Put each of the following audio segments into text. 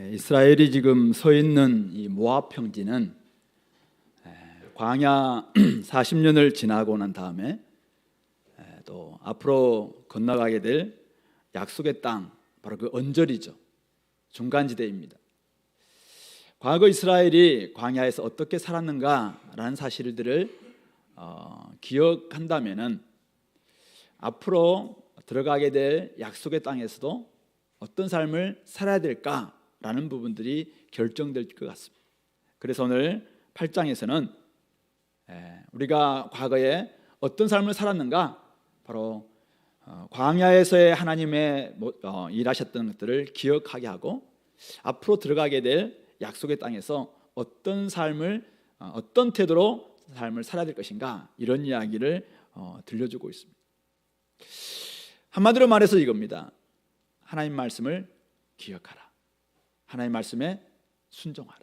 이스라엘이 지금 서 있는 이 모압 평지는 광야 40년을 지나고 난 다음에 또 앞으로 건너가게 될 약속의 땅, 바로 그 언저리죠. 중간지대입니다. 과거 이스라엘이 광야에서 어떻게 살았는가라는 사실들을 기억한다면은 앞으로 들어가게 될 약속의 땅에서도 어떤 삶을 살아야 될까라는 부분들이 결정될 것 같습니다. 그래서 오늘 8장에서는 우리가 과거에 어떤 삶을 살았는가, 바로 광야에서의 하나님의 일하셨던 것들을 기억하게 하고 앞으로 들어가게 될 약속의 땅에서 어떤 삶을, 어떤 태도로 삶을 살아야 될 것인가, 이런 이야기를 들려주고 있습니다. 한마디로 말해서 이겁니다. 하나님 말씀을 기억하라. 하나님 말씀에 순종하라.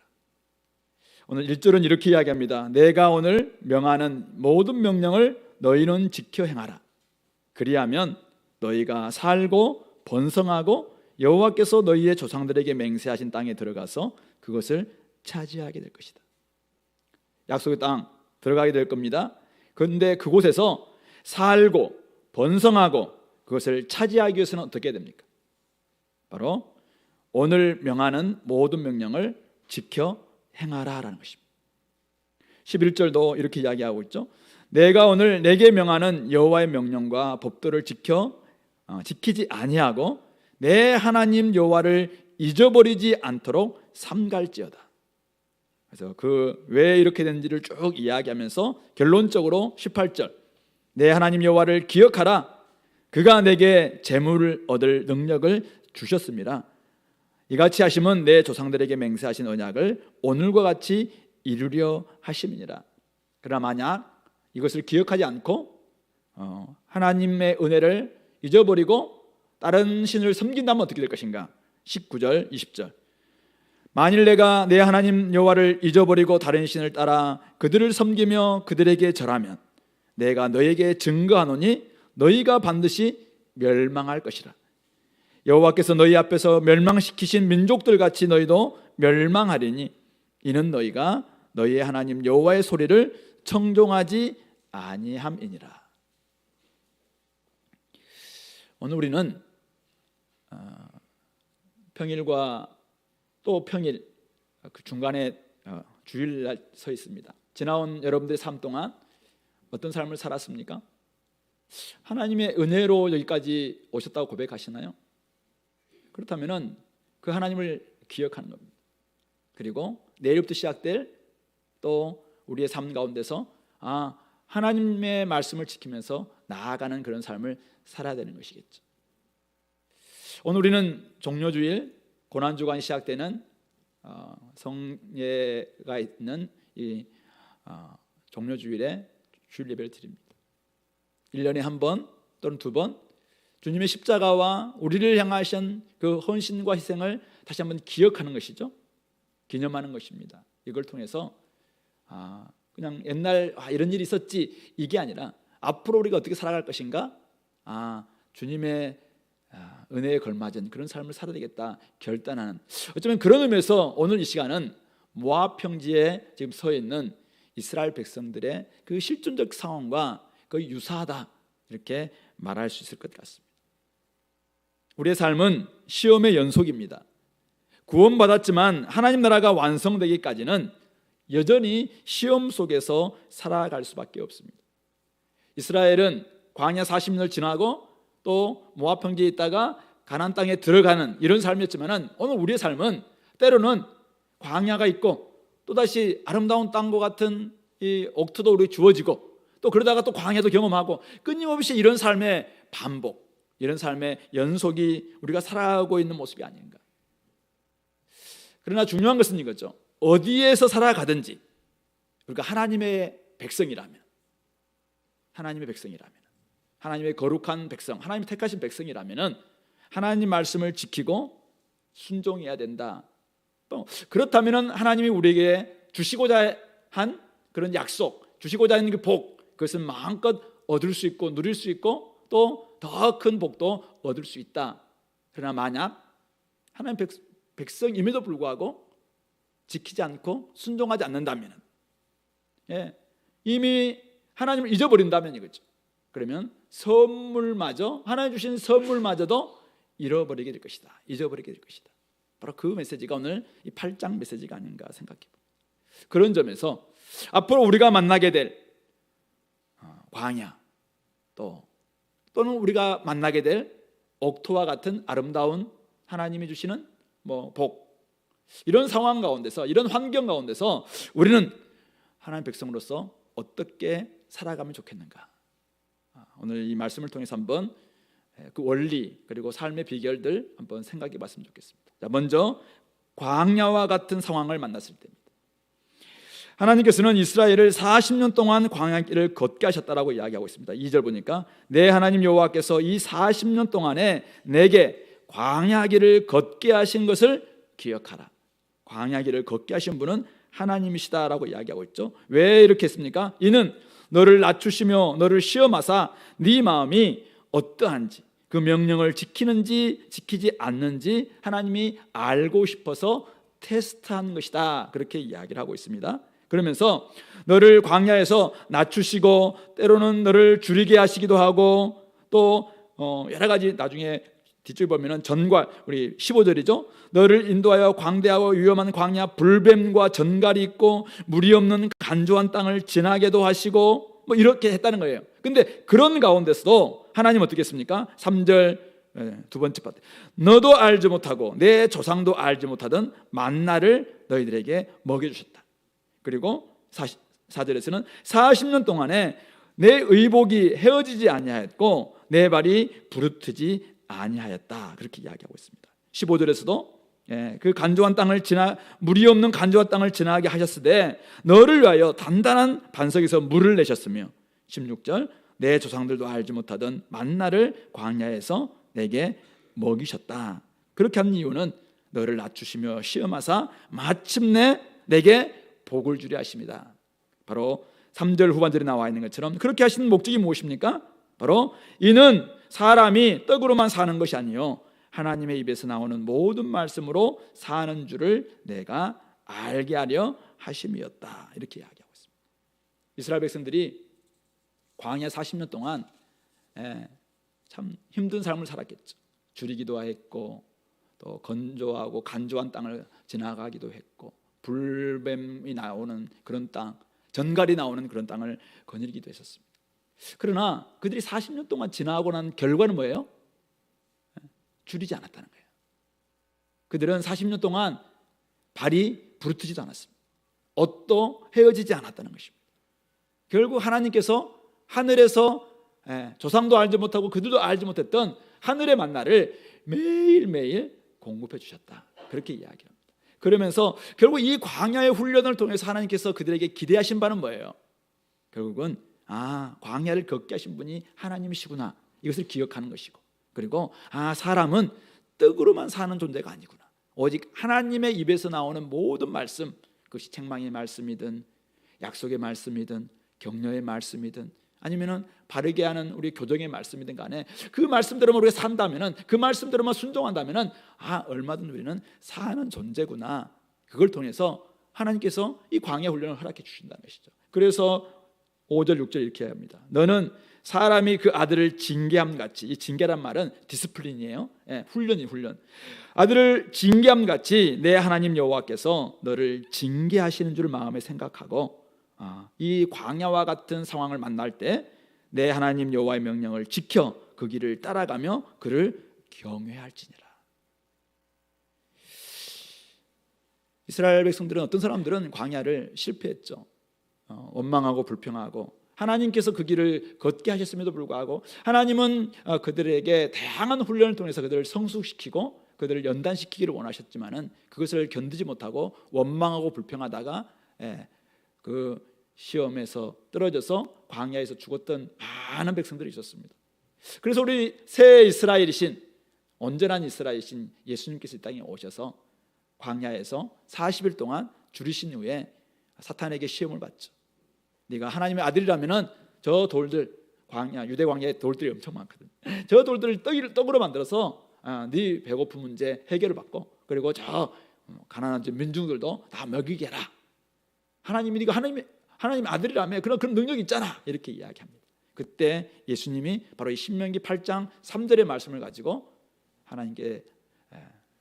오늘 1절은 이렇게 이야기합니다. 내가 오늘 명하는 모든 명령을 너희는 지켜 행하라. 그리하면 너희가 살고 번성하고 여호와께서 너희의 조상들에게 맹세하신 땅에 들어가서 그것을 차지하게 될 것이다. 약속의 땅 들어가게 될 겁니다. 그런데 그곳에서 살고 번성하고 그것을 차지하기 위해서는 어떻게 해야 됩니까? 바로 오늘 명하는 모든 명령을 지켜 행하라라는 것입니다. 11절도 이렇게 이야기하고 있죠. 내가 오늘 내게 명하는 여호와의 명령과 법도를 지키지 아니하고 내 하나님 여호와를 잊어버리지 않도록 삼갈지어다. 그래서 그 왜 이렇게 된지를 쭉 이야기하면서 결론적으로 18절, 내 하나님 여호와를 기억하라. 그가 내게 재물을 얻을 능력을 주셨습니다. 이같이 하심은 내 조상들에게 맹세하신 언약을 오늘과 같이 이루려 하심이니라. 그러나 만약 이것을 기억하지 않고 하나님의 은혜를 잊어버리고 다른 신을 섬긴다면 어떻게 될 것인가? 19절, 20절. 만일 내가 내 하나님 여호와를 잊어버리고 다른 신을 따라 그들을 섬기며 그들에게 절하면 내가 너에게 증거하노니 너희가 반드시 멸망할 것이라. 여호와께서 너희 앞에서 멸망시키신 민족들 같이 너희도 멸망하리니 이는 너희가 너희의 하나님 여호와의 소리를 청종하지 아니함이니라. 오늘 우리는 평일과 또 평일 그 중간에 주일날 서 있습니다. 지나온 여러분들의 삶 동안 어떤 삶을 살았습니까? 하나님의 은혜로 여기까지 오셨다고 고백하시나요? 그렇다면 그 하나님을 기억하는 겁니다. 그리고 내일부터 시작될 또 우리의 삶 가운데서 하나님의 말씀을 지키면서 나아가는 그런 삶을 살아야 되는 것이겠죠. 오늘 우리는 종료주일 고난주간이 시작되는 성예가 있는 이 종료주일에 주일 예배를 드립니다. 1년에 한 번 또는 두 번 주님의 십자가와 우리를 향하신 그 헌신과 희생을 다시 한번 기억하는 것이죠. 기념하는 것입니다. 이걸 통해서 그냥 옛날 이런 일이 있었지 이게 아니라 앞으로 우리가 어떻게 살아갈 것인가, 주님의 은혜에 걸맞은 그런 삶을 살아야 되겠다 결단하는, 어쩌면 그런 의미에서 오늘 이 시간은 모압 평지에 지금 서 있는 이스라엘 백성들의 그 실존적 상황과 거의 유사하다 이렇게 말할 수 있을 것 같습니다. 우리의 삶은 시험의 연속입니다. 구원받았지만 하나님 나라가 완성되기까지는 여전히 시험 속에서 살아갈 수밖에 없습니다. 이스라엘은 광야 40년을 지나고 또 모압 평지에 있다가 가나안 땅에 들어가는 이런 삶이었지만 오늘 우리의 삶은 때로는 광야가 있고 또다시 아름다운 땅과 같은 이 옥토도 우리에게 주어지고 또 그러다가 또 광야도 경험하고 끊임없이 이런 삶의 반복, 이런 삶의 연속이 우리가 살아가고 있는 모습이 아닌가. 그러나 중요한 것은 이거죠. 어디에서 살아가든지 우리가 하나님의 백성이라면, 하나님의 거룩한 백성, 하나님의 택하신 백성이라면 하나님 말씀을 지키고 순종해야 된다. 또 그렇다면 하나님이 우리에게 주시고자 한 그런 약속, 주시고자 하는 그 복, 그것은 마음껏 얻을 수 있고 누릴 수 있고 또 더 큰 복도 얻을 수 있다. 그러나 만약 하나님 백성임에도 불구하고 지키지 않고 순종하지 않는다면, 이미 하나님을 잊어버린다면 이거죠. 그러면 선물마저, 하나님 주신 선물마저도 잃어버리게 될 것이다, 잊어버리게 될 것이다. 바로 그 메시지가 오늘 이 8장 메시지가 아닌가 생각해 봅니다. 그런 점에서 앞으로 우리가 만나게 될 광야, 또는 우리가 만나게 될 옥토와 같은 아름다운 하나님이 주시는 복, 이런 상황 가운데서, 이런 환경 가운데서 우리는 하나님 백성으로서 어떻게 살아가면 좋겠는가? 오늘 이 말씀을 통해서 한번 그 원리 그리고 삶의 비결들 한번 생각해 봤으면 좋겠습니다. 자, 먼저 광야와 같은 상황을 만났을 때입니다. 하나님께서는 이스라엘을 40년 동안 광야길을 걷게 하셨다라고 이야기하고 있습니다. 2절 보니까 내 하나님 여호와께서 이 40년 동안에 내게 광야길을 걷게 하신 것을 기억하라. 광야길을 걷게 하신 분은 하나님이시다라고 이야기하고 있죠. 왜 이렇게 했습니까? 이는 너를 낮추시며 너를 시험하사 네 마음이 어떠한지, 그 명령을 지키는지 지키지 않는지 하나님이 알고 싶어서 테스트한 것이다, 그렇게 이야기를 하고 있습니다. 그러면서 너를 광야에서 낮추시고 때로는 너를 줄이게 하시기도 하고, 또 여러 가지, 나중에 뒤쪽에 보면은 전갈, 우리 15절이죠. 너를 인도하여 광대하고 위험한 광야, 불뱀과 전갈이 있고 물이 없는 간조한 땅을 지나게도 하시고, 이렇게 했다는 거예요. 근데 그런 가운데서도 하나님 어떻게 했습니까? 3절 두 번째 파트, 너도 알지 못하고 내 조상도 알지 못하던 만나를 너희들에게 먹여주셨다. 그리고 4절에서는 40년 동안에 내 의복이 헤어지지 아니하였고 내 발이 부르트지 아니하였다, 그렇게 이야기하고 있습니다. 15절에서도 그 간조한 땅을 물이 없는 간조한 땅을 지나게 하셨으되 너를 위하여 단단한 반석에서 물을 내셨으며, 16절 내 조상들도 알지 못하던 만나를 광야에서 내게 먹이셨다. 그렇게 한 이유는 너를 낮추시며 시험하사 마침내 내게 복을 주려 하십니다. 바로 3절 후반절에 나와 있는 것처럼 그렇게 하시는 목적이 무엇입니까? 바로 이는 사람이 떡으로만 사는 것이 아니요 하나님의 입에서 나오는 모든 말씀으로 사는 줄을 내가 알게 하려 하심이었다, 이렇게 이야기하고 있습니다. 이스라엘 백성들이 광야 40년 동안 참 힘든 삶을 살았겠죠. 줄이기도 했고, 또 건조하고 간조한 땅을 지나가기도 했고, 불뱀이 나오는 그런 땅, 전갈이 나오는 그런 땅을 거닐기도 했었습니다. 그러나 그들이 40년 동안 지나고 난 결과는 뭐예요? 줄이지 않았다는 거예요. 그들은 40년 동안 발이 부르트지도 않았습니다. 옷도 헤어지지 않았다는 것입니다. 결국 하나님께서 하늘에서 조상도 알지 못하고 그들도 알지 못했던 하늘의 만나를 매일매일 공급해 주셨다, 그렇게 이야기합니다. 그러면서 결국 이 광야의 훈련을 통해서 하나님께서 그들에게 기대하신 바는 뭐예요? 결국은 광야를 걷게 하신 분이 하나님이시구나, 이것을 기억하는 것이고, 그리고 사람은 떡으로만 사는 존재가 아니구나, 오직 하나님의 입에서 나오는 모든 말씀, 그것이 책망의 말씀이든 약속의 말씀이든 격려의 말씀이든 아니면은 바르게 하는 우리 교정의 말씀이든 간에 그 말씀대로만 우리가 산다면은, 그 말씀대로만 순종한다면은 얼마든 우리는 사는 존재구나, 그걸 통해서 하나님께서 이 광야 훈련을 허락해 주신다는 것이죠. 그래서 5절 6절 이렇게 합니다. 너는 사람이 그 아들을 징계함 같이, 이 징계란 말은 디스플린이에요. 훈련. 아들을 징계함 같이 내 하나님 여호와께서 너를 징계하시는 줄 마음에 생각하고, 이 광야와 같은 상황을 만날 때 내 하나님 여호와의 명령을 지켜 그 길을 따라가며 그를 경외할지니라. 이스라엘 백성들은, 어떤 사람들은 광야를 실패했죠. 원망하고 불평하고, 하나님께서 그 길을 걷게 하셨음에도 불구하고 하나님은 그들에게 다양한 훈련을 통해서 그들을 성숙시키고 그들을 연단시키기를 원하셨지만은 그것을 견디지 못하고 원망하고 불평하다가 그 시험에서 떨어져서 광야에서 죽었던 많은 백성들이 있었습니다. 그래서 우리 새 이스라엘이신, 온전한 이스라엘이신 예수님께서 이 땅에 오셔서 광야에서 40일 동안 줄이신 후에 사탄에게 시험을 받죠. 네가 하나님의 아들이라면은 저 돌들, 유대 광야에 돌들이 엄청 많거든, 저 돌들을 떡으로 만들어서 네 배고픈 문제 해결을 받고 그리고 저 가난한 민중들도 다 먹이게 해라. 하나님이 네가 하나님 아들이라며 그런 능력이 있잖아. 이렇게 이야기합니다. 그때 예수님이 바로 이 신명기 8장 3절의 말씀을 가지고 하나님께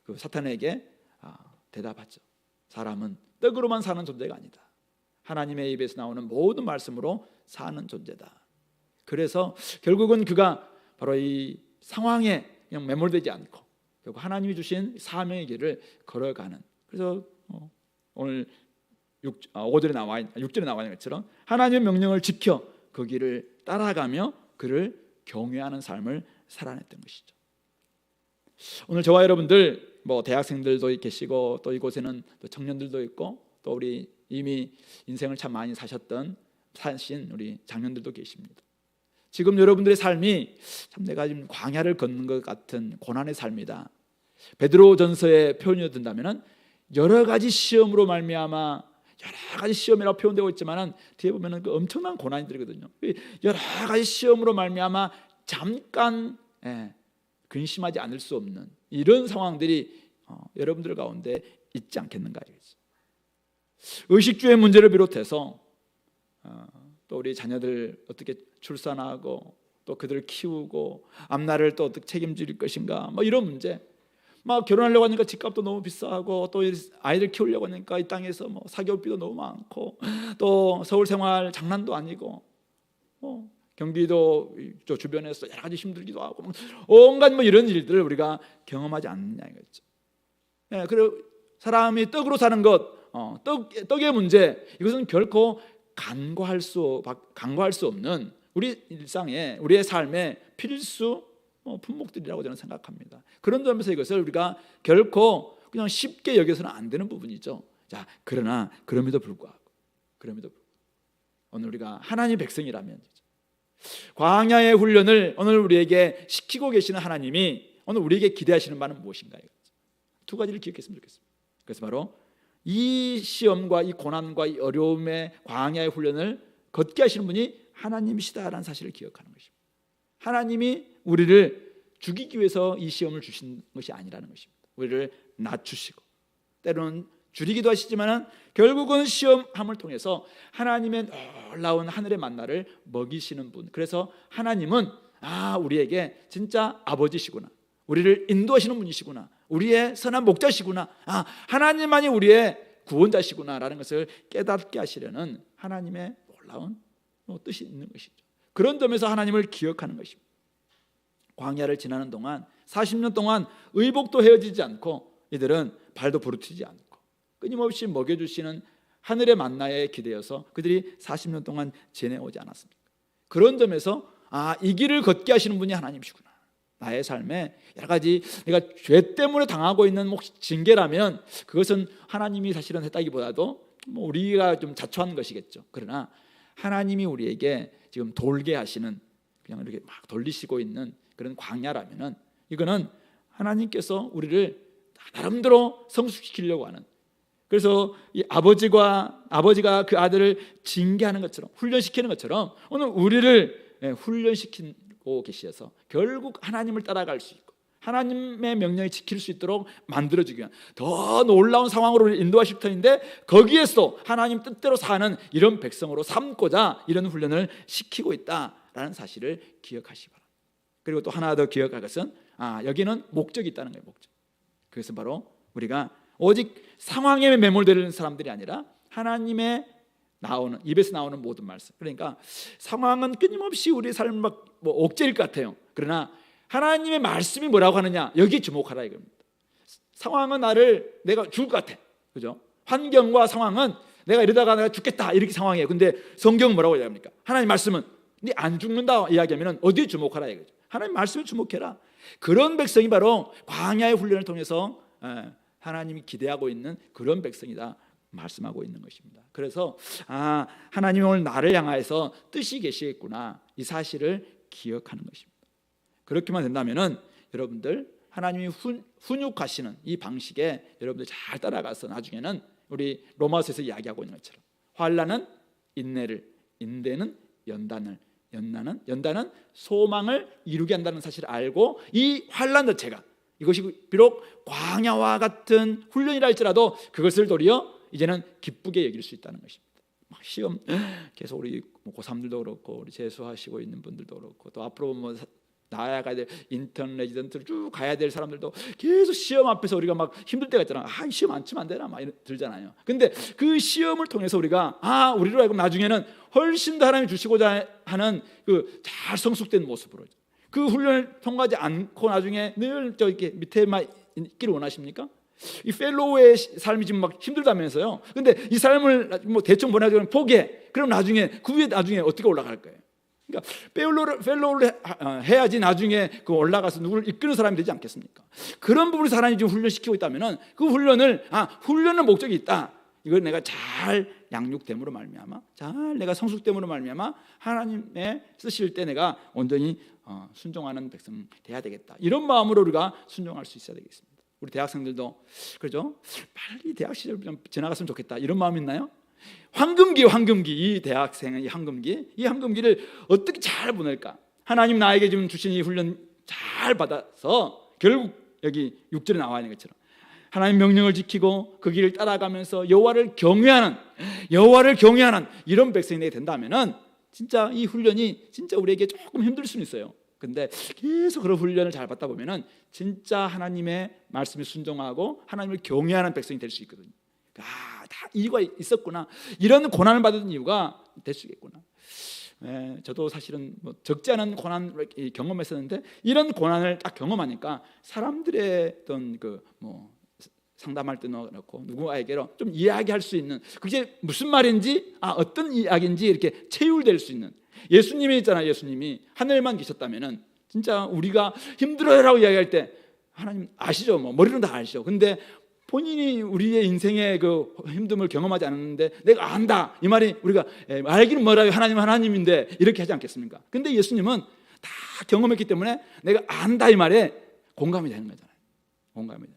그 사탄에게 대답하죠. 사람은 떡으로만 사는 존재가 아니다. 하나님의 입에서 나오는 모든 말씀으로 사는 존재다. 그래서 결국은 그가 바로 이 상황에 그냥 매몰되지 않고 결국 하나님이 주신 사명의 길을 걸어가는. 그래서 오늘 6절에 나와 있는 것처럼 하나님의 명령을 지켜 그 길을 따라가며 그를 경외하는 삶을 살아냈던 것이죠. 오늘 저와 여러분들 대학생들도 계시고 또 이곳에는 또 청년들도 있고 또 우리 이미 인생을 참 많이 사신 우리 장년들도 계십니다. 지금 여러분들의 삶이 참 내가 지금 광야를 걷는 것 같은 고난의 삶이다. 베드로전서의 표현이 든다면은 여러 가지 시험으로 말미암아 여러 가지 시험이라고 표현되고 있지만은 뒤에 보면은 그 엄청난 고난이 들거든요. 여러 가지 시험으로 말미암아 잠깐 근심하지 않을 수 없는 이런 상황들이 여러분들 가운데 있지 않겠는가 이거죠. 의식주의 문제를 비롯해서 또 우리 자녀들 어떻게 출산하고 또 그들을 키우고 앞날을 또 어떻게 책임질 것인가 이런 문제. 결혼하려고 하니까 집값도 너무 비싸고 또 아이들 키우려고 하니까 이 땅에서 사교육비도 너무 많고 또 서울 생활 장난도 아니고 경기도 주변에서 여러 가지 힘들기도 하고 온갖 이런 일들을 우리가 경험하지 않느냐 이거죠. 그리고 사람이 떡으로 사는 것, 떡의 문제, 이것은 결코 간과할 수 없는 우리 일상에 우리의 삶의 필수 품목들이라고 저는 생각합니다. 그런 점에서 이것을 우리가 결코 그냥 쉽게 여겨서는 안 되는 부분이죠. 자, 그러나 그럼에도 불구하고 오늘 우리가 하나님의 백성이라면 광야의 훈련을 오늘 우리에게 시키고 계시는 하나님이 오늘 우리에게 기대하시는 바는 무엇인가요? 두 가지를 기억했으면 좋겠습니다. 그래서 바로 이 시험과 이 고난과 이 어려움의 광야의 훈련을 걷게 하시는 분이 하나님이시다라는 사실을 기억하는 것입니다. 하나님이 우리를 죽이기 위해서 이 시험을 주신 것이 아니라는 것입니다. 우리를 낮추시고 때로는 줄이기도 하시지만 결국은 시험함을 통해서 하나님의 놀라운 하늘의 만나를 먹이시는 분. 그래서 하나님은 우리에게 진짜 아버지시구나, 우리를 인도하시는 분이시구나, 우리의 선한 목자시구나, 하나님만이 우리의 구원자시구나 라는 것을 깨닫게 하시려는 하나님의 놀라운 뜻이 있는 것이죠. 그런 점에서 하나님을 기억하는 것입니다. 광야를 지나는 동안 40년 동안 의복도 헤어지지 않고 이들은 발도 부르트지 않고 끊임없이 먹여주시는 하늘의 만나에 기대어서 그들이 40년 동안 지내오지 않았습니까? 그런 점에서 이 길을 걷게 하시는 분이 하나님이시구나. 나의 삶에 여러 가지 내가 죄 때문에 당하고 있는 징계라면 그것은 하나님이 사실은 했다기보다도 우리가 좀 자초한 것이겠죠. 그러나 하나님이 우리에게 지금 돌게 하시는, 그냥 이렇게 막 돌리시고 있는 그런 광야라면은 이거는 하나님께서 우리를 나름대로 성숙시키려고 하는, 그래서 이 아버지가 그 아들을 징계하는 것처럼 훈련시키는 것처럼 오늘 우리를 훈련시키고 계셔서 결국 하나님을 따라갈 수 있고 하나님의 명령을 지킬 수 있도록 만들어주기 위한 더 놀라운 상황으로 인도하실 터인데 거기에서 하나님 뜻대로 사는 이런 백성으로 삼고자 이런 훈련을 시키고 있다라는 사실을 기억하시기 바랍니다. 그리고 또 하나 더 기억할 것은 여기는 목적이 있다는 거예요. 목적. 그것은 바로 우리가 오직 상황에 매몰되는 사람들이 아니라 하나님의 입에서 나오는 모든 말씀. 그러니까 상황은 끊임없이 우리 삶을 억제일 것 같아요. 그러나 하나님의 말씀이 뭐라고 하느냐, 여기에 주목하라 이겁니다. 상황은 내가 죽을 것 같아, 그죠? 환경과 상황은 내가 이러다가 내가 죽겠다 이렇게 상황이에요. 근데 성경은 뭐라고 이야기합니까? 하나님 말씀은 네 안 죽는다 이야기하면 어디에 주목하라 이거죠. 하나님 말씀에 주목해라. 그런 백성이 바로 광야의 훈련을 통해서 하나님이 기대하고 있는 그런 백성이다 말씀하고 있는 것입니다. 그래서 하나님이 오늘 나를 향하여서 뜻이 계시겠구나, 이 사실을 기억하는 것입니다. 그렇게만 된다면은 여러분들 하나님이 훈육하시는 이 방식에 여러분들 잘 따라가서 나중에는 우리 로마서에서 이야기하고 있는 것처럼 환난은 인내를, 인내는 연단을, 연단은 소망을 이루게 한다는 사실을 알고 이 환난 자체가 이것이 비록 광야와 같은 훈련이라 할지라도 그것을 도리어 이제는 기쁘게 여길 수 있다는 것입니다. 막 시험 계속 우리 고3들도 그렇고 우리 재수하시고 있는 분들도 그렇고 또 앞으로 뭐 나아가야 될 인턴 레지던트를 쭉 가야 될 사람들도 계속 시험 앞에서 우리가 막 힘들 때가 있잖아. 이 시험 안 치면 안 되나 막 들잖아요. 근데 그 시험을 통해서 우리가 우리로 하여금 나중에는 훨씬 더 하나님이 주시고자 하는 그 잘 성숙된 모습으로 그 훈련을 통과하지 않고 나중에 늘 이렇게 밑에만 있기를 원하십니까? 이 펠로우의 삶이 지금 막 힘들다면서요. 근데 이 삶을 뭐 대충 보내주면 포기해. 그럼 나중에 그 위에 나중에 어떻게 올라갈 거예요? 그러니까 펠로우를 해야지 나중에 그 올라가서 누구를 이끄는 사람이 되지 않겠습니까? 그런 부분을 사람이 지금 훈련시키고 있다면은 그 훈련을 훈련은 목적이 있다. 이걸 내가 잘 양육됨으로 말미암아, 잘 내가 성숙됨으로 말미암아 하나님의 쓰실 때 내가 온전히 순종하는 백성 돼야 되겠다. 이런 마음으로 우리가 순종할 수 있어야 되겠습니다. 우리 대학생들도 그렇죠? 빨리 대학 시절 좀 지나갔으면 좋겠다. 이런 마음 있나요? 황금기 이 대학생의 이 황금기를 어떻게 잘 보낼까? 하나님 나에게 지금 주신 이 훈련 잘 받아서 결국 여기 6절에 나와 있는 것처럼 하나님 명령을 지키고 그 길을 따라가면서 여호와를 경외하는 이런 백성이 되게 된다면은 진짜 이 훈련이 진짜 우리에게 조금 힘들 수는 있어요. 근데 계속 그런 훈련을 잘 받다 보면은 진짜 하나님의 말씀에 순종하고 하나님을 경외하는 백성이 될 수 있거든요. 다 이유가 있었구나. 이런 고난을 받은 이유가 될 수 있겠구나. 저도 사실은 뭐 적지 않은 고난을 경험했었는데 이런 고난을 딱 경험하니까 사람들의 어떤 그 뭐 상담할 때 넣고 누구에게로 좀 이야기할 수 있는 그게 무슨 말인지 어떤 이야기인지 이렇게 체휼될 수 있는 예수님이 있잖아요. 예수님이 하늘에만 계셨다면은 진짜 우리가 힘들어요라고 이야기할 때 하나님 아시죠? 뭐 머리로는 다 아시죠. 근데 본인이 우리의 인생의 그 힘듦을 경험하지 않았는데 내가 안다 이 말이 우리가 알기는 뭐라요? 하나님인데 이렇게 하지 않겠습니까? 근데 예수님은 다 경험했기 때문에 내가 안다 이 말에 공감이 되는 거잖아요. 공감이 되는.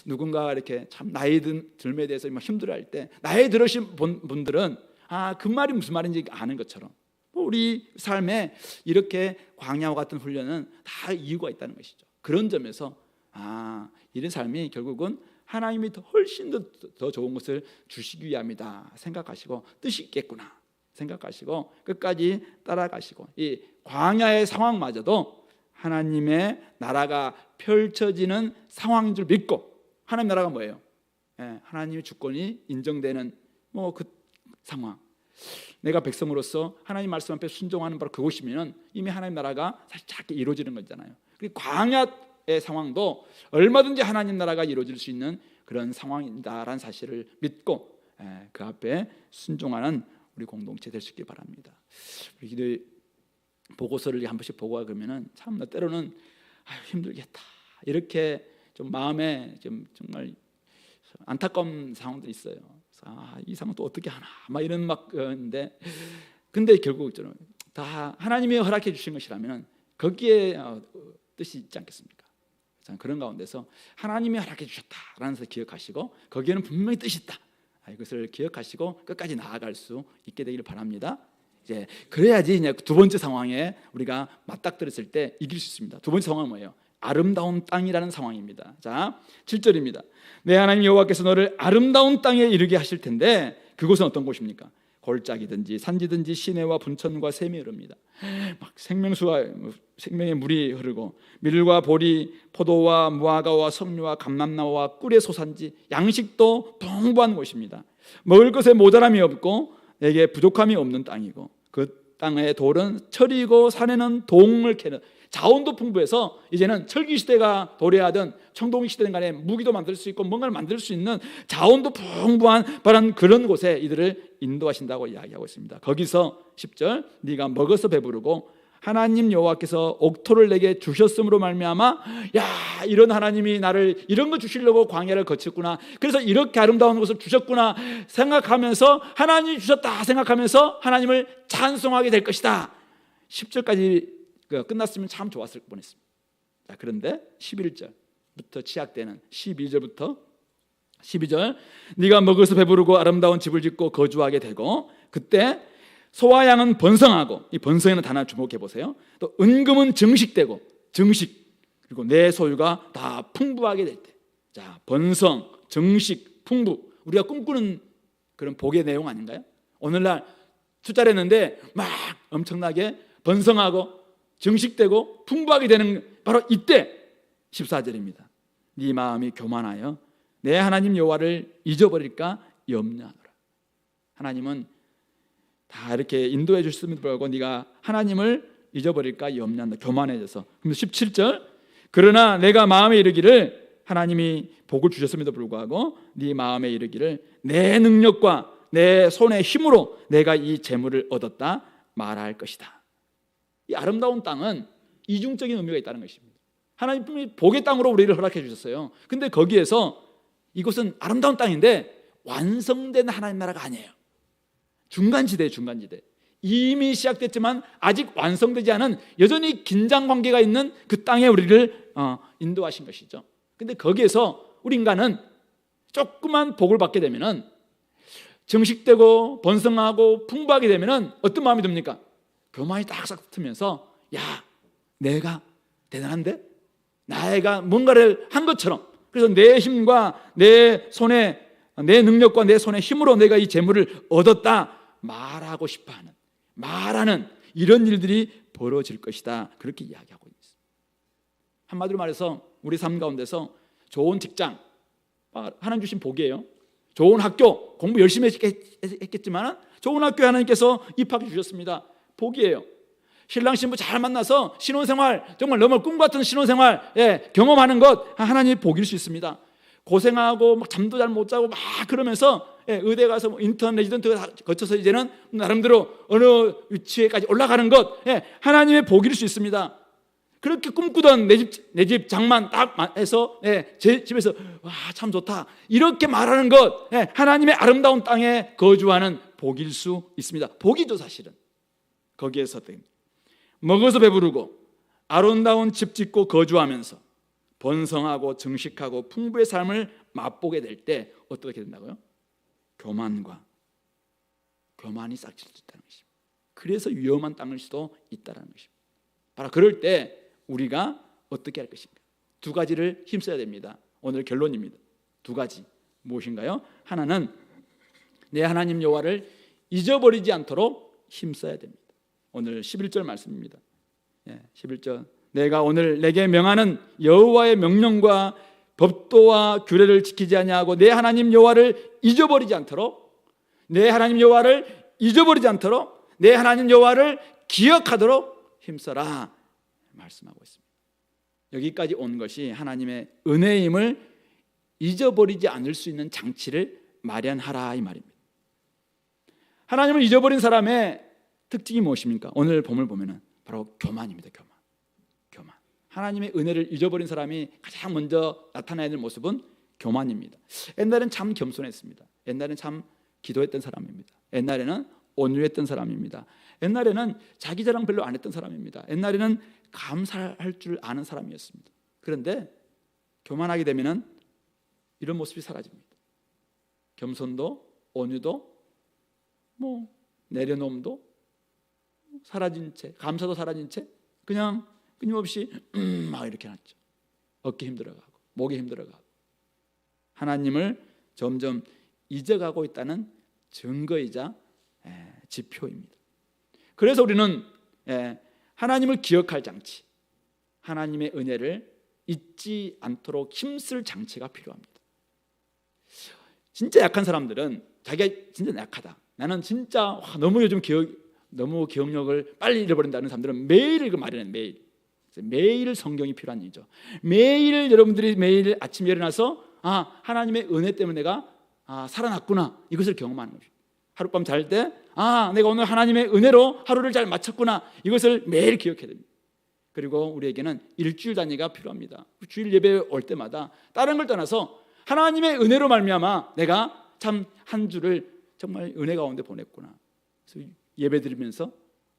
누군가 이렇게 참 나이 들에 대해서 힘들어할 때 나이 들으신 분들은 그 말이 무슨 말인지 아는 것처럼 우리 삶에 이렇게 광야와 같은 훈련은 다 이유가 있다는 것이죠. 그런 점에서 이런 삶이 결국은 하나님이 훨씬 더 좋은 것을 주시기 위함이다 생각하시고 뜻이 있겠구나 생각하시고 끝까지 따라가시고 이 광야의 상황마저도 하나님의 나라가 펼쳐지는 상황인 줄 믿고 하나님 나라가 뭐예요? 하나님의 주권이 인정되는 그 상황 내가 백성으로서 하나님 말씀 앞에 순종하는 바로 그곳이면 이미 하나님 나라가 사실 작게 이루어지는 거잖아요. 그리고 광야의 상황도 얼마든지 하나님 나라가 이루어질 수 있는 그런 상황이다라는 사실을 믿고 그 앞에 순종하는 우리 공동체 될 수 있길 바랍니다. 우리 기도 보고서를 한 번씩 보고 그러면은 참 때로는 힘들겠다 이렇게 좀 마음에 좀 정말 안타까운 상황도 있어요. 이 상황 또 어떻게 하나 막 이런 근데 결국 저는 다 하나님이 허락해 주신 것이라면 거기에 뜻이 있지 않겠습니까? 그런 가운데서 하나님이 허락해 주셨다라는 것을 기억하시고 거기에는 분명히 뜻이 있다. 이것을 기억하시고 끝까지 나아갈 수 있게 되기를 바랍니다. 이제 그래야지 이제 두 번째 상황에 우리가 맞닥뜨렸을 때 이길 수 있습니다. 두 번째 상황은 뭐예요? 아름다운 땅이라는 상황입니다. 자, 7절입니다. 내 하나님 여호와께서 너를 아름다운 땅에 이르게 하실 텐데 그곳은 어떤 곳입니까? 골짜기든지 산지든지 시내와 분천과 샘이 흐릅니다. 막 생명의 물이 흐르고 밀과 보리, 포도와 무화과와 석류와 감람나무와 꿀의 소산지, 양식도 풍부한 곳입니다. 먹을 것에 모자람이 없고 내게 부족함이 없는 땅이고 그 땅의 돌은 철이고 산에는 동을 캐는 자원도 풍부해서 이제는 철기 시대가 도래하든 청동기 시대든 간에 무기도 만들 수 있고 뭔가를 만들 수 있는 자원도 풍부한 바로 그런 곳에 이들을 인도하신다고 이야기하고 있습니다. 거기서 10절 네가 먹어서 배부르고 하나님 여호와께서 옥토를 내게 주셨음으로 말미암아 이런 하나님이 나를 이런 거 주시려고 광야를 거쳤구나 그래서 이렇게 아름다운 것을 주셨구나 생각하면서 하나님이 주셨다 생각하면서 하나님을 찬송하게 될 것이다. 10절까지 끝났으면 참 좋았을 뻔했습니다. 그런데 11절부터 시작되는 12절부터 12절 네가 먹어서 배부르고 아름다운 집을 짓고 거주하게 되고 그때 소와 양은 번성하고 이 번성에는 단어 주목해 보세요. 또 은금은 증식되고 증식 그리고 내 소유가 다 풍부하게 될 때, 자, 번성, 정식, 풍부, 우리가 꿈꾸는 그런 복의 내용 아닌가요? 오늘날 투자를 했는데 막 엄청나게 번성하고 정식되고 풍부하게 되는 바로 이때 14절입니다. 네 마음이 교만하여 내 하나님 여호와를 잊어버릴까 염려하노라. 하나님은 다 이렇게 인도해 주셨음에도 불구하고 네가 하나님을 잊어버릴까 염려한다. 교만해져서. 그럼 17절, 그러나 내가 마음에 이르기를, 하나님이 복을 주셨음에도 불구하고 네 마음에 이르기를 내 능력과 내 손의 힘으로 내가 이 재물을 얻었다 말할 것이다. 이 아름다운 땅은 이중적인 의미가 있다는 것입니다. 하나님이 복의 땅으로 우리를 허락해 주셨어요. 근데 거기에서 이곳은 아름다운 땅인데 완성된 하나님 나라가 아니에요. 중간지대예요. 중간지대. 이미 시작됐지만 아직 완성되지 않은 여전히 긴장 관계가 있는 그 땅에 우리를 인도하신 것이죠. 근데 거기에서 우리 인간은 조그만 복을 받게 되면은, 정식되고 번성하고 풍부하게 되면은 어떤 마음이 듭니까? 교만이 딱싹 트면서, 야, 내가 대단한데? 내가 뭔가를 한 것처럼, 그래서 내 힘과 내 손에, 내 능력과 내 손의 힘으로 내가 이 재물을 얻었다 말하고 싶어하는, 말하는 이런 일들이 벌어질 것이다, 그렇게 이야기하고 있습니다. 한마디로 말해서 우리 삶 가운데서 좋은 직장, 하나님 주신 복이에요. 좋은 학교, 공부 열심히 했겠지만 좋은 학교에 하나님께서 입학해 주셨습니다. 복이에요. 신랑 신부 잘 만나서 신혼생활, 정말 너무 꿈 같은 신혼생활 경험하는 것, 하나님의 복일 수 있습니다. 고생하고 막 잠도 잘 못 자고 막 그러면서 의대 가서 뭐 인턴 레지던트 거쳐서 이제는 나름대로 어느 위치에까지 올라가는 것, 하나님의 복일 수 있습니다. 그렇게 꿈꾸던 내 집 장만 딱 해서 제 집에서 와, 참 좋다 이렇게 말하는 것, 하나님의 아름다운 땅에 거주하는 복일 수 있습니다. 복이죠. 사실은 거기에서 먹어서 배부르고 아름다운 집 짓고 거주하면서 번성하고 정식하고 풍부의 삶을 맛보게 될 때 어떻게 된다고요? 교만이 싹칠 수 있다는 것입니다. 그래서 위험한 땅일 수도 있다는 것입니다. 바로 그럴 때 우리가 어떻게 할 것인가? 두 가지를 힘써야 됩니다. 오늘 결론입니다. 두 가지. 무엇인가요? 하나는 내 하나님 여호와를 잊어버리지 않도록 힘써야 됩니다. 오늘 11절 말씀입니다. 11절, 내가 오늘 내게 명하는 여호와의 명령과 법도와 규례를 지키지 아니하고 내 하나님 여호와를 잊어버리지 않도록, 내 하나님 여호와를 잊어버리지 않도록 내 하나님 여호와를 기억하도록 힘써라 말씀하고 있습니다. 여기까지 온 것이 하나님의 은혜임을 잊어버리지 않을 수 있는 장치를 마련하라 이 말입니다. 하나님을 잊어버린 사람의 특징이 무엇입니까? 오늘 본문을 보면은 바로 교만입니다. 교만. 하나님의 은혜를 잊어버린 사람이 가장 먼저 나타나야 될 모습은 교만입니다. 옛날엔 참 겸손했습니다. 옛날엔 참 기도했던 사람입니다. 옛날에는 온유했던 사람입니다. 옛날에는 자기 자랑 별로 안 했던 사람입니다. 옛날에는 감사할 줄 아는 사람이었습니다. 그런데 교만하게 되면은 이런 모습이 사라집니다. 겸손도, 온유도, 내려놓음도 사라진 채, 감사도 사라진 채 그냥 끊임없이 막 이렇게 놨죠. 어깨 힘들어가고 목이 힘들어가고 하나님을 점점 잊어가고 있다는 증거이자 지표입니다. 그래서 우리는 하나님을 기억할 장치, 하나님의 은혜를 잊지 않도록 힘쓸 장치가 필요합니다. 진짜 약한 사람들은 자기가 진짜 약하다, 나는 진짜 너무 요즘 기억력을 빨리 잃어버린다는 사람들은 매일 이거 마련해요. 매일 성경이 필요한 일이죠. 매일 여러분들이 매일 아침에 일어나서 하나님의 은혜 때문에 내가 살아났구나, 이것을 경험하는 거죠. 하룻밤 잘 때 내가 오늘 하나님의 은혜로 하루를 잘 마쳤구나, 이것을 매일 기억해야 됩니다. 그리고 우리에게는 일주일 단위가 필요합니다. 주일 예배 올 때마다 다른 걸 떠나서 하나님의 은혜로 말미암아 내가 참 한 주를 정말 은혜 가운데 보냈구나. 그래서 예배 드리면서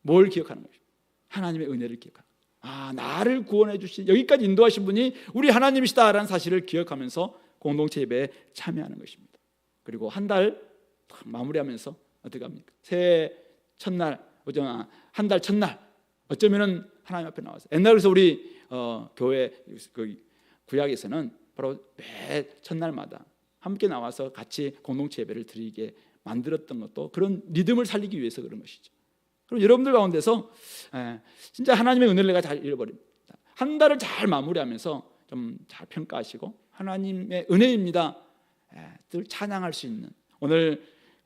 뭘 기억하는 것이죠? 하나님의 은혜를 기억하는 거예요. 나를 구원해 주신, 여기까지 인도하신 분이 우리 하나님이시다라는 사실을 기억하면서 공동체 예배에 참여하는 것입니다. 그리고 한 달 마무리하면서 어떻게 합니까? 새해 첫날, 한 달 첫날 어쩌면은 하나님 앞에 나와서, 옛날에 그래서 우리 교회 그 구약에서는 바로 매 첫날마다 함께 나와서 같이 공동체 예배를 드리게 만들었던 것도 그런 리듬을 살리기 위해서 그런 것이죠. 그럼 여러분들 가운데서 진짜 하나님의 은혜를 내가 잘 잃어버립니다. 한 달을 잘 마무리하면서 좀 잘 평가하시고 하나님의 은혜입니다. 늘 찬양할 수 있는, 오늘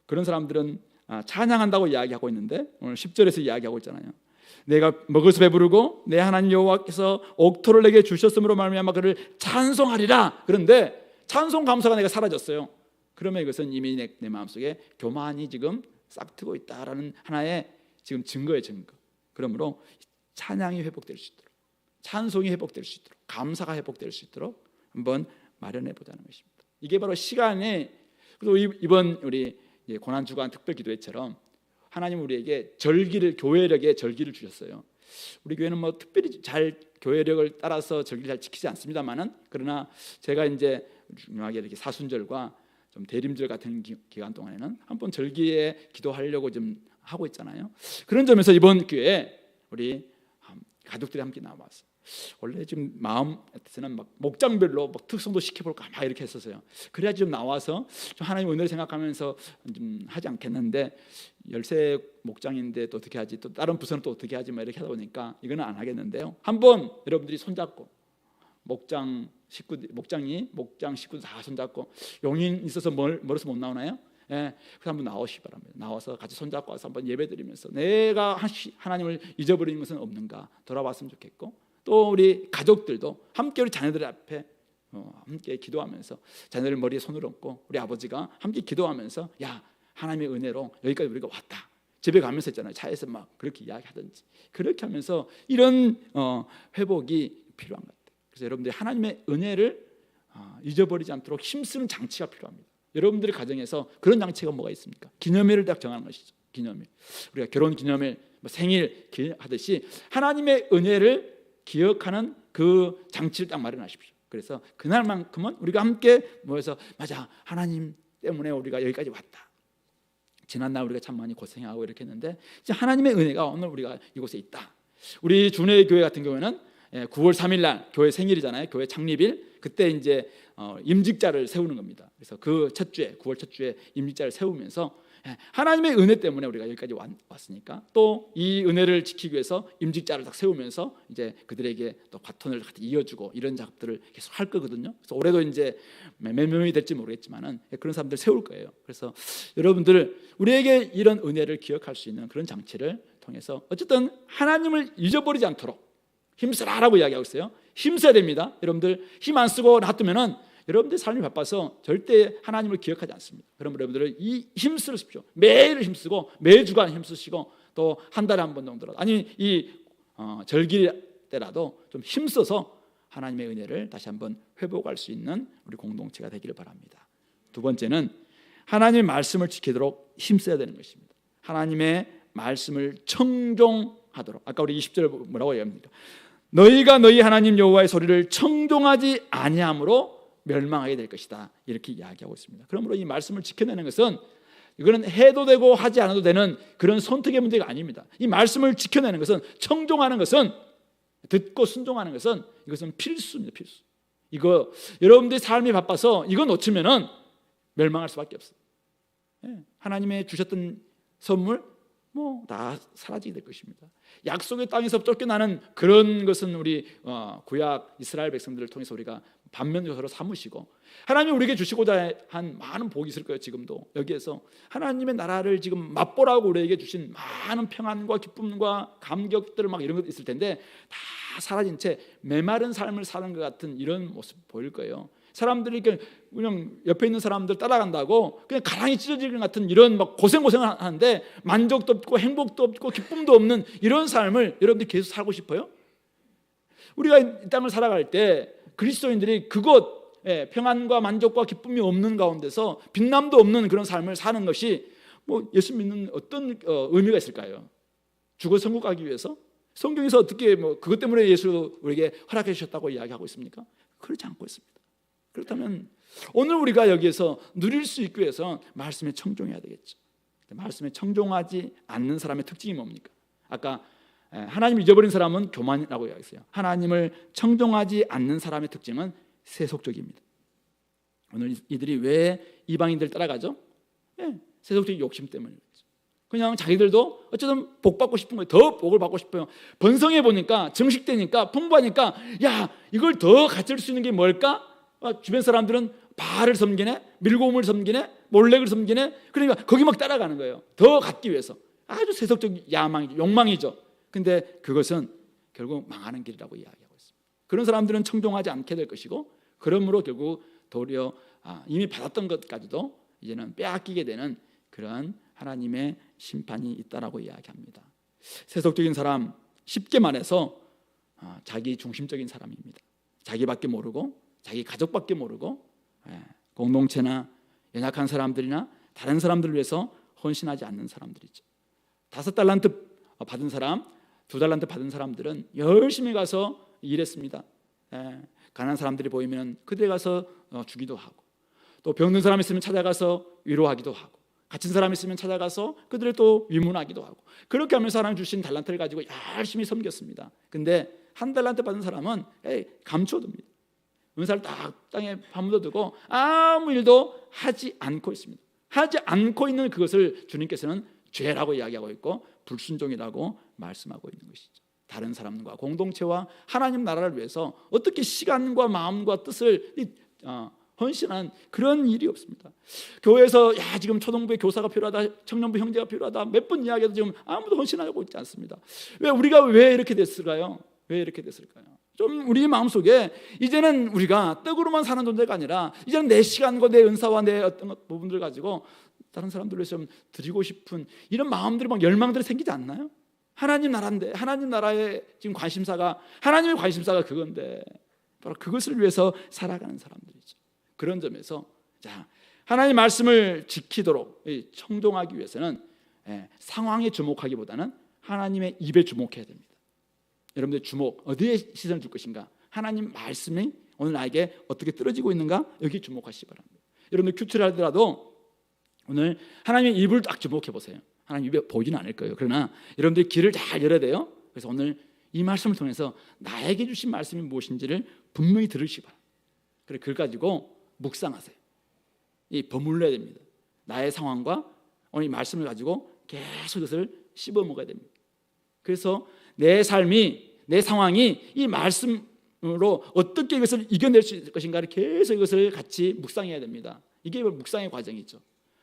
그런 사람들은 찬양한다고 이야기하고 있는데 오늘 10절에서 이야기하고 있잖아요. 내가 먹어서 배부르고 내 하나님 여호와께서 옥토를 내게 주셨으므로 말미암아 그를 찬송하리라. 그런데 찬송 감사가 내가 사라졌어요. 그러면 이것은 이미 내 마음속에 교만이 지금 싹트고 있다라는 하나의 지금 증거의 증거. 그러므로 찬양이 회복될 수 있도록, 찬송이 회복될 수 있도록, 감사가 회복될 수 있도록 한번 마련해 보자는 것입니다. 이게 바로 시간에, 그리고 이번 우리 고난주간 특별기도회처럼 하나님 우리에게 절기를, 교회력의 절기를 주셨어요. 우리 교회는 뭐 특별히 잘 교회력을 따라서 절기를 잘 지키지 않습니다만은, 그러나 제가 이제 중요하게 이렇게 사순절과 좀 대림절 같은 기간 동안에는 한번 절기에 기도하려고 좀 하고 있잖아요. 그런 점에서 이번 기회에 우리 가족들이 함께 나와서, 원래 지금 마음에서는 막 목장별로 막 특성도 시켜볼까 막 이렇게 했었어요. 그래야지 좀 나와서 좀 하나님 은혜를 생각하면서 좀 하지 않겠는데, 13 목장인데 또 어떻게 하지, 또 다른 부서는 또 어떻게 하지 막 이렇게 하다 보니까 이거는 안 하겠는데요. 한번 여러분들이 손잡고, 목장 식구들 다 손잡고, 용인 있어서 멀어서 못 나오나요? 그래서 한번 나오시기 바랍니다. 나와서 같이 손잡고 와서 한번 예배드리면서 내가 하나님을 잊어버리는 것은 없는가 돌아봤으면 좋겠고, 또 우리 가족들도 함께 우리 자녀들 앞에 함께 기도하면서, 자녀들 머리에 손을 얹고 우리 아버지가 함께 기도하면서, 야, 하나님의 은혜로 여기까지 우리가 왔다. 집에 가면서 있잖아요. 차에서 막 그렇게 이야기하든지, 그렇게 하면서 이런 회복이 필요한 것 같아요. 그래서 여러분들이 하나님의 은혜를 잊어버리지 않도록 힘쓰는 장치가 필요합니다. 여러분들의 가정에서 그런 장치가 뭐가 있습니까? 기념일을 딱 정하는 것이죠. 기념일, 우리가 결혼 기념일, 생일 하듯이 하나님의 은혜를 기억하는 그 장치를 딱 마련하십시오. 그래서 그날만큼은 우리가 함께 모여서, 맞아, 하나님 때문에 우리가 여기까지 왔다. 지난날 우리가 참 많이 고생하고 이렇게 했는데 이제 하나님의 은혜가 오늘 우리가 이곳에 있다. 우리 준회 교회 같은 경우에는 9월 3일 날 교회 생일이잖아요. 교회 창립일. 그때 이제 임직자를 세우는 겁니다. 그래서 그 첫 주에, 9월 첫 주에 임직자를 세우면서 하나님의 은혜 때문에 우리가 여기까지 왔으니까, 또 이 은혜를 지키기 위해서 임직자를 딱 세우면서 이제 그들에게 또 바톤을 이어주고 이런 작업들을 계속 할 거거든요. 그래서 올해도 이제 몇 명이 될지 모르겠지만은 그런 사람들 세울 거예요. 그래서 여러분들, 우리에게 이런 은혜를 기억할 수 있는 그런 장치를 통해서 어쨌든 하나님을 잊어버리지 않도록 힘쓰라라고 이야기하고 있어요. 힘써야 됩니다. 여러분들 힘 안 쓰고 놔두면은 여러분들 삶이 바빠서 절대 하나님을 기억하지 않습니다. 그럼 여러분들은 이 힘쓰십시오. 매일 힘쓰고 매주간 힘쓰시고, 또 한 달에 한 번 정도라도, 아니 이 절기 때라도 좀 힘써서 하나님의 은혜를 다시 한번 회복할 수 있는 우리 공동체가 되기를 바랍니다. 두 번째는 하나님의 말씀을 지키도록 힘써야 되는 것입니다. 하나님의 말씀을 청종하도록. 아까 우리 20절 뭐라고 얘기합니까? 너희가 너희 하나님 여호와의 소리를 청종하지 아니함으로 멸망하게 될 것이다, 이렇게 이야기하고 있습니다. 그러므로 이 말씀을 지켜내는 것은, 이거는 해도 되고 하지 않아도 되는 그런 선택의 문제가 아닙니다. 이 말씀을 지켜내는 것은, 청종하는 것은, 듣고 순종하는 것은, 이것은 필수입니다. 필수. 이거 여러분들의 삶이 바빠서 이거 놓치면은 멸망할 수밖에 없어요. 하나님의 주셨던 선물 다 사라지게 될 것입니다. 약속의 땅에서 쫓겨나는 그런 것은 우리 구약 이스라엘 백성들을 통해서 우리가 반면교사로 삼으시고, 하나님이 우리에게 주시고자 한 많은 복이 있을 거예요. 지금도 여기에서 하나님의 나라를 지금 맛보라고 우리에게 주신 많은 평안과 기쁨과 감격들 막 이런 것도 있을 텐데, 다 사라진 채 메마른 삶을 사는 것 같은 이런 모습 보일 거예요. 사람들이 그냥 옆에 있는 사람들 따라간다고 그냥 가랑이 찢어질 것 같은 이런 막 고생을 하는데, 만족도 없고 행복도 없고 기쁨도 없는 이런 삶을 여러분들이 계속 살고 싶어요? 우리가 이 땅을 살아갈 때 그리스도인들이 그곳 평안과 만족과 기쁨이 없는 가운데서 빛남도 없는 그런 삶을 사는 것이 예수 믿는 어떤 의미가 있을까요? 죽어 천국 가기 위해서? 성경에서 어떻게 그것 때문에 예수 우리에게 허락해 주셨다고 이야기하고 있습니까? 그렇지 않고 있습니다. 그렇다면 오늘 우리가 여기에서 누릴 수 있기 위해서 말씀에 청종해야 되겠죠. 말씀에 청종하지 않는 사람의 특징이 뭡니까? 아까 하나님을 잊어버린 사람은 교만이라고 이야기했어요. 하나님을 청종하지 않는 사람의 특징은 세속적입니다. 오늘 이들이 왜 이방인들 따라가죠? 세속적인 욕심 때문이죠. 그냥 자기들도 어쨌든 복 받고 싶은 거예요. 더 복을 받고 싶어요. 번성해 보니까, 정식되니까, 풍부하니까, 야, 이걸 더 가질 수 있는 게 뭘까? 주변 사람들은 바알을 섬기네, 밀고음을 섬기네, 몰렉을 섬기네. 그러니까 거기 막 따라가는 거예요. 더 갖기 위해서. 아주 세속적 야망이죠, 욕망이죠. 근데 그것은 결국 망하는 길이라고 이야기하고 있습니다. 그런 사람들은 청종하지 않게 될 것이고, 그러므로 결국 도리어 이미 받았던 것까지도 이제는 빼앗기게 되는 그런 하나님의 심판이 있다라고 이야기합니다. 세속적인 사람, 쉽게 말해서 자기 중심적인 사람입니다. 자기밖에 모르고, 자기 가족밖에 모르고, 공동체나 연약한 사람들이나 다른 사람들을 위해서 헌신하지 않는 사람들이죠. 5달란트 받은 사람, 2달란트 받은 사람들은 열심히 가서 일했습니다. 가난한 사람들이 보이면 그들에 가서 주기도 하고, 또 병든 사람 있으면 찾아가서 위로하기도 하고, 갇힌 사람 있으면 찾아가서 그들을 또 위문하기도 하고, 그렇게 하면서 하나님 주신 달란트를 가지고 열심히 섬겼습니다. 근데 1달란트 받은 사람은 감춰둡니다. 은사를 딱 땅에 파묻어두고 아무 일도 하지 않고 있습니다. 하지 않고 있는 그것을 주님께서는 죄라고 이야기하고 있고 불순종이라고 말씀하고 있는 것이죠. 다른 사람과 공동체와 하나님 나라를 위해서 어떻게 시간과 마음과 뜻을 헌신한 그런 일이 없습니다. 교회에서 지금 초등부에 교사가 필요하다, 청년부 형제가 필요하다 몇 번 이야기해도 지금 아무도 헌신하고 있지 않습니다. 우리가 왜 이렇게 됐을까요? 왜 이렇게 됐을까요? 좀 우리 마음속에 이제는 우리가 떡으로만 사는 존재가 아니라 이제는 내 시간과 내 은사와 내 어떤 부분들 가지고 다른 사람들을 좀 드리고 싶은 이런 마음들이 막 열망들이 생기지 않나요? 하나님 나라인데, 하나님 나라의 지금 관심사가, 하나님의 관심사가 그건데 바로 그것을 위해서 살아가는 사람들이죠. 그런 점에서 하나님의 말씀을 지키도록 청종하기 위해서는 상황에 주목하기보다는 하나님의 입에 주목해야 됩니다. 여러분들 주목, 어디에 시선을 줄 것인가? 하나님 말씀이 오늘 나에게 어떻게 떨어지고 있는가? 여기 주목하시기 바랍니다. 여러분들 큐티를 하더라도 오늘 하나님의 입을 딱 주목해 보세요. 하나님 입에 보이지는 않을 거예요. 그러나 여러분들이 귀를 잘 열어야 돼요. 그래서 오늘 이 말씀을 통해서 나에게 주신 말씀이 무엇인지를 분명히 들으시기 바랍니다. 그래, 그걸 가지고 묵상하세요. 버물러야 됩니다. 나의 상황과 오늘 이 말씀을 가지고 계속 이것을 씹어 먹어야 됩니다. 그래서 내 삶이, 내 상황이 이 말씀으로 어떻게 이것을 이겨낼 수 있을 것인가를 계속 이것을 같이 묵상해야 됩니다. 이게 묵상의 과정이죠.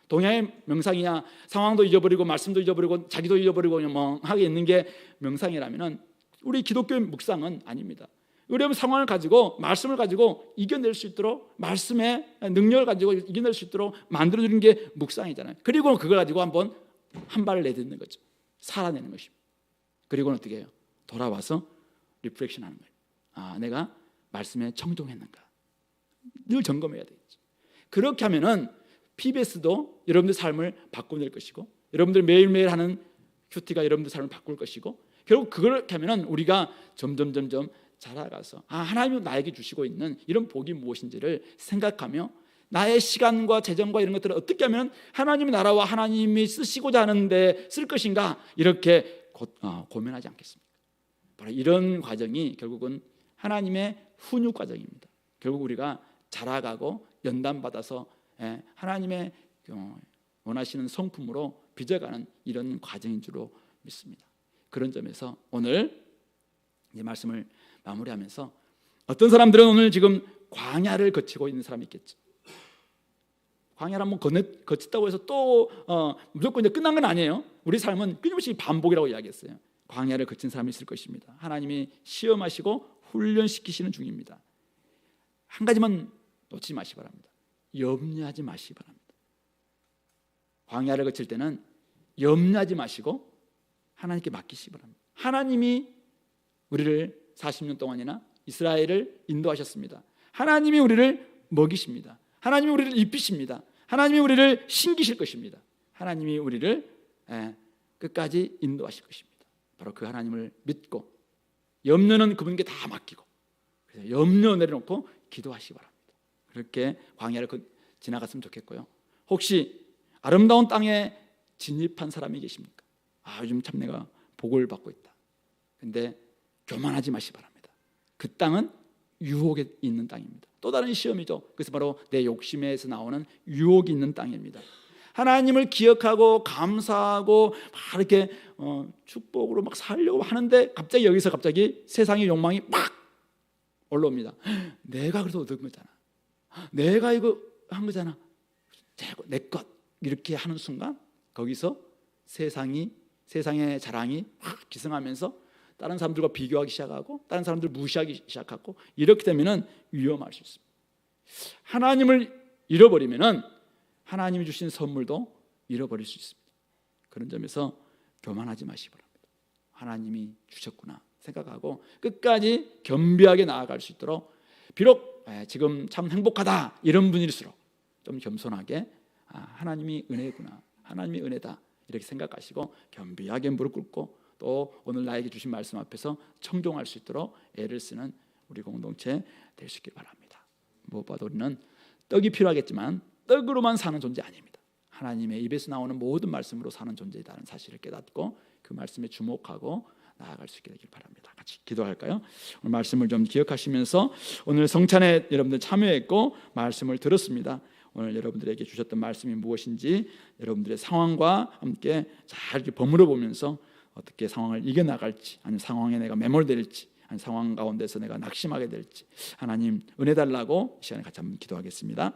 동양의 명상이야 상황도 잊어버리고 말씀도 잊어버리고 자기도 잊어버리고 그냥 멍하게 있는 게 명상이라면 우리 기독교의 묵상은 아닙니다. 우리 상황을 가지고 말씀을 가지고 이겨낼 수 있도록 말씀의 능력을 가지고 이겨낼 수 있도록 만들어주는 게 묵상이잖아요. 그리고 그걸 가지고 한번 한 발을 내딛는 거죠. 살아내는 것입니다. 그리고는 어떻게 해요? 돌아와서 리플렉션 하는 거예요. 내가 말씀에 청종했는가? 늘 점검해야 되겠죠. 그렇게 하면은 PBS도 여러분들 삶을 바꿔낼 것이고 여러분들 매일매일 하는 큐티가 여러분들 삶을 바꿀 것이고 결국 그렇게 하면은 우리가 점점 자라가서 하나님이 나에게 주시고 있는 이런 복이 무엇인지를 생각하며 나의 시간과 재정과 이런 것들을 어떻게 하면 하나님의 나라와 하나님이 쓰시고자 하는데 쓸 것인가 이렇게 고민하지 않겠습니까? 바로 이런 과정이 결국은 하나님의 훈육 과정입니다. 결국 우리가 자라가고 연단받아서 하나님의 원하시는 성품으로 빚어가는 이런 과정인 줄로 믿습니다. 그런 점에서 오늘 이 말씀을 마무리하면서 어떤 사람들은 오늘 지금 광야를 거치고 있는 사람이 있겠죠. 광야를 한번 거쳤다고 해서 또 무조건 이제 끝난 건 아니에요. 우리 삶은 끊임없이 반복이라고 이야기했어요. 광야를 거친 사람이 있을 것입니다. 하나님이 시험하시고 훈련시키시는 중입니다. 한 가지만 놓치지 마시기 바랍니다. 염려하지 마시기 바랍니다. 광야를 거칠 때는 염려하지 마시고 하나님께 맡기시기 바랍니다. 하나님이 우리를 40년 동안이나 이스라엘을 인도하셨습니다. 하나님이 우리를 먹이십니다. 하나님이 우리를 입히십니다. 하나님이 우리를 신기실 것입니다. 하나님이 우리를 끝까지 인도하실 것입니다. 바로 그 하나님을 믿고 염려는 그분께 다 맡기고 그래서 염려 내려놓고 기도하시기 바랍니다. 그렇게 광야를 지나갔으면 좋겠고요. 혹시 아름다운 땅에 진입한 사람이 계십니까? 요즘 참 내가 복을 받고 있다. 근데 교만하지 마시기 바랍니다. 그 땅은 유혹에 있는 땅입니다. 또 다른 시험이죠. 그래서 바로 내 욕심에서 나오는 유혹이 있는 땅입니다. 하나님을 기억하고 감사하고 막 이렇게 축복으로 막 살려고 하는데 갑자기 여기서 갑자기 세상의 욕망이 막 올라옵니다. 내가 그래도 얻은 거잖아. 내가 이거 한 거잖아. 내 것 이렇게 하는 순간 거기서 세상의 자랑이 확 기승하면서 다른 사람들과 비교하기 시작하고 다른 사람들 무시하기 시작하고 이렇게 되면은 위험할 수 있습니다. 하나님을 잃어버리면은 하나님이 주신 선물도 잃어버릴 수 있습니다. 그런 점에서 교만하지 마시기 바랍니다. 하나님이 주셨구나 생각하고 끝까지 겸비하게 나아갈 수 있도록, 비록 지금 참 행복하다 이런 분일수록 좀 겸손하게 하나님이 은혜구나, 하나님이 은혜다 이렇게 생각하시고 겸비하게 무릎 꿇고 또 오늘 나에게 주신 말씀 앞에서 청종할 수 있도록 애를 쓰는 우리 공동체 될 수 있길 바랍니다. 무엇보다 우리는 떡이 필요하겠지만 떡으로만 사는 존재 아닙니다. 하나님의 입에서 나오는 모든 말씀으로 사는 존재이라는 사실을 깨닫고 그 말씀에 주목하고 나아갈 수 있게 되길 바랍니다. 같이 기도할까요? 오늘 말씀을 좀 기억하시면서 오늘 성찬에 여러분들 참여했고 말씀을 들었습니다. 오늘 여러분들에게 주셨던 말씀이 무엇인지 여러분들의 상황과 함께 잘 이렇게 버무려 보면서 어떻게 상황을 이겨나갈지, 아니면 상황에 내가 매몰될지, 아니면 상황 가운데서 내가 낙심하게 될지 하나님 은혜 달라고 이 시간에 같이 한번 기도하겠습니다.